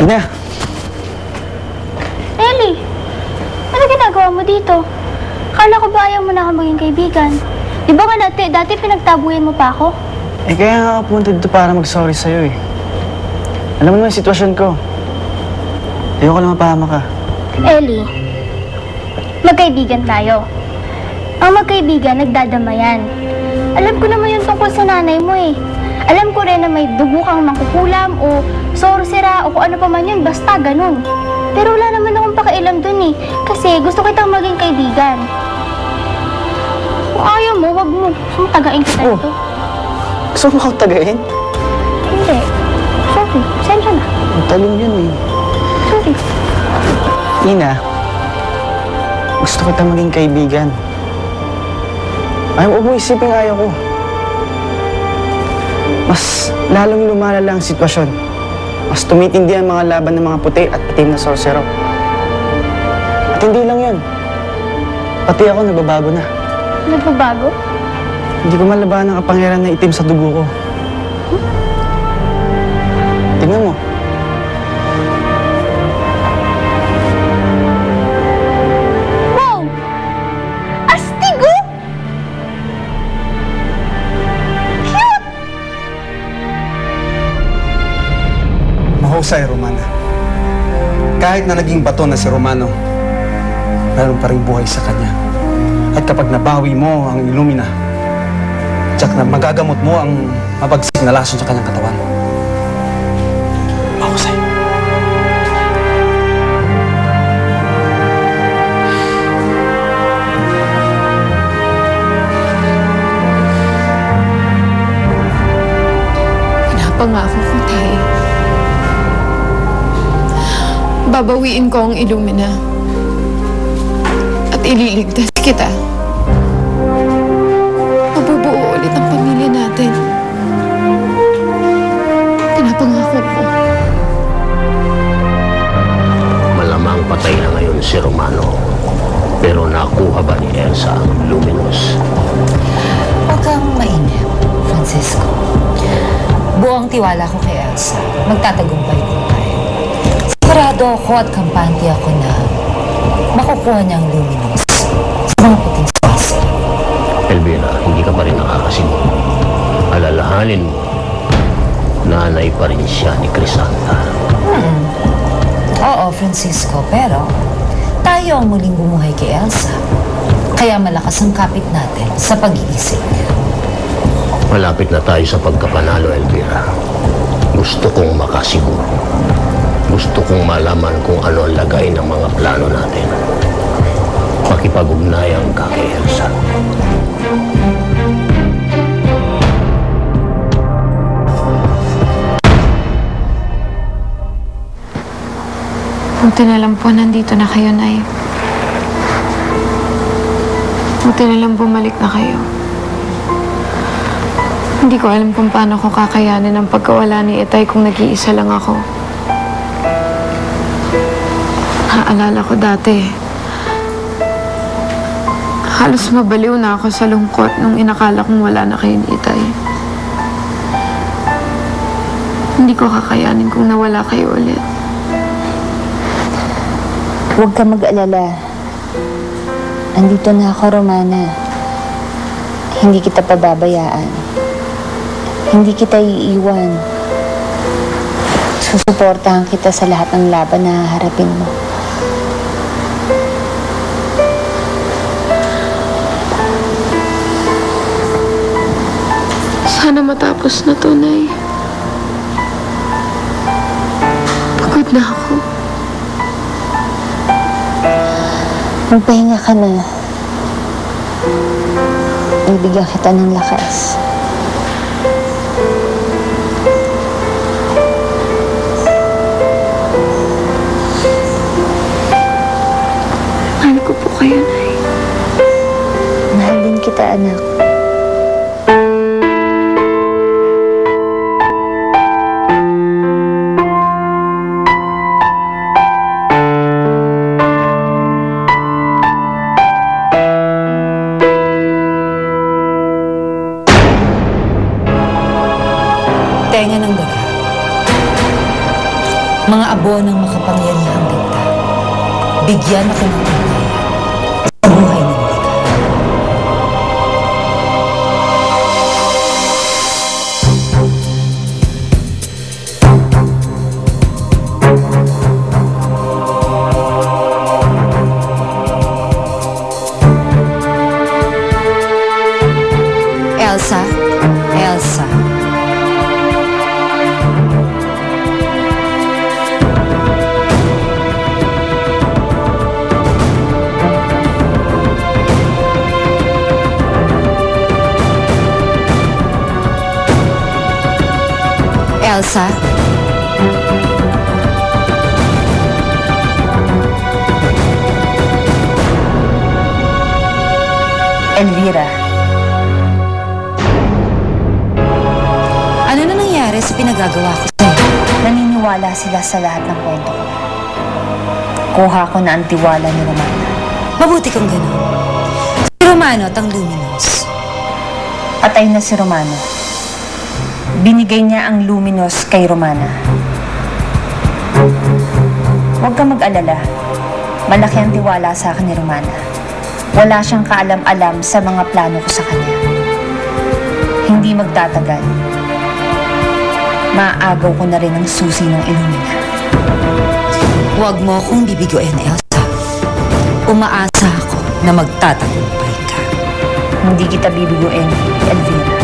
Ina! Ellie, ano ginagawa mo dito? Akala ko ba ayaw mo na ako maging kaibigan? Di ba nga dati pinagtabuyan mo pa ako? Eh kaya nga ako pumunta dito para mag-sorry sa'yo eh. Alam mo naman yung sitwasyon ko. Ayoko lang mapahama ka. Ellie, magkaibigan tayo. Ang magkaibigan, nagdadamayan. Alam ko naman yung tungkol sa nanay mo eh. Alam ko rin na may dugo kang mangkukulam o sorcera o kung ano pa man yun, basta ganun. Pero wala naman akong pakialam dun eh. Kasi gusto kitang maging kaibigan. Kung ayaw mo, wag mo. Gusto mo tagain kita dito. Gusto mo akong tagain? Hindi. Sorry. Sensya na. Ang talong yun eh. Sorry. Ina, gusto kitang maging kaibigan. Ayaw mo isipin ayaw ko. Mas lalong lumalala ang sitwasyon. Mas tumitindi ang mga laban ng mga puti at itim na sorcero. At hindi lang yun. Pati ako nagbabago na. Nagbabago? Hindi ko man labanan ang kapangyarihan na itim sa dugo ko. Tingnan mo. Wow! Astig oh! Cute! Mahusay, Romana. Kahit na naging bato na si Romano, meron pa rin buhay sa kanya. At kapag nabawi mo ang Illumina, tsak na magagamot mo ang mabagsik na lason sa kanyang katawan. Mahusay. Pinapangako ko, Tay. Babawiin ko ang Illumina. At ililigtas kita. Mabubuo ulit ang pamilya natin. Pinapangako ko. Malamang patay na ngayon si Romano. Pero nakuha ba ni Elsa ang Luminous? Huwag kang mainip, Francisco. Buong tiwala ko kay Elsa. Magtatagumpay ko tayo. Sigurado ako at kampante ako na makukuha niya ang Luminous sa mga puting spasa. Elvira, hindi ka pa rin nakakasigo. Alalahanin mo, nanay pa rin siya ni Crisanta. Oo, Francisco, pero tayo ang muling bumuhay kay Elsa. Kaya malakas ang kapit natin sa pag-iisip. Malapit na tayo sa pagkapanalo, Elvira. Gusto kong makasiguro. Gusto kong malaman kung ano ang lagay ng mga plano natin. Makipag-ugnayan ka kay Elsa. Buti na lang po nandito na kayo, Nay. Buti na lang bumalik na kayo. Hindi ko alam kung paano ko kakayanin ang pagkawala ni Itay kung nag-iisa lang ako. Naalala ko dati. Halos mabaliw na ako sa lungkot nung inakala kong wala na kayo ni Itay. Hindi ko kakayanin kung nawala kayo ulit. Huwag ka mag-alala. Andito na ako, Romana. Hindi kita pababayaan. Hindi kita iiwan. Susuportahan kita sa lahat ng laban na haharapin mo. Sana matapos na to, Nay. Pagod na ako. Magpahinga ka na. Ibigyan kita ng lakas. Mahal ko po kayo, Nay. Mahal din kita, anak. Tenga ng daga. Mga abo ng makapangyarihang ganda. Bigyan ako ng ugnayan sa buhay ng liga. Elsa, Elsa. Elsa? Elvira. Ano na nangyari sa pinagagawa ko sa'yo? Naniniwala sila sa lahat ng kwento ko. Kuha ko na ang tiwala ni Romana. Mabuti kang gano'n. Si Romano at ang Luminos. Patay na si Romano. Binigay niya ang Luminos kay Romana. Huwag kang mag-alala. Malaki ang tiwala sa akin ni Romana. Wala siyang kaalam-alam sa mga plano ko sa kanya. Hindi magtatagal. Maaagaw ko na rin ang susi ng Illumina. Huwag mo akong bibiguin, Elsa. Umaasa ako na magtatagumpay ka. Hindi kita bibiguin, Elvira.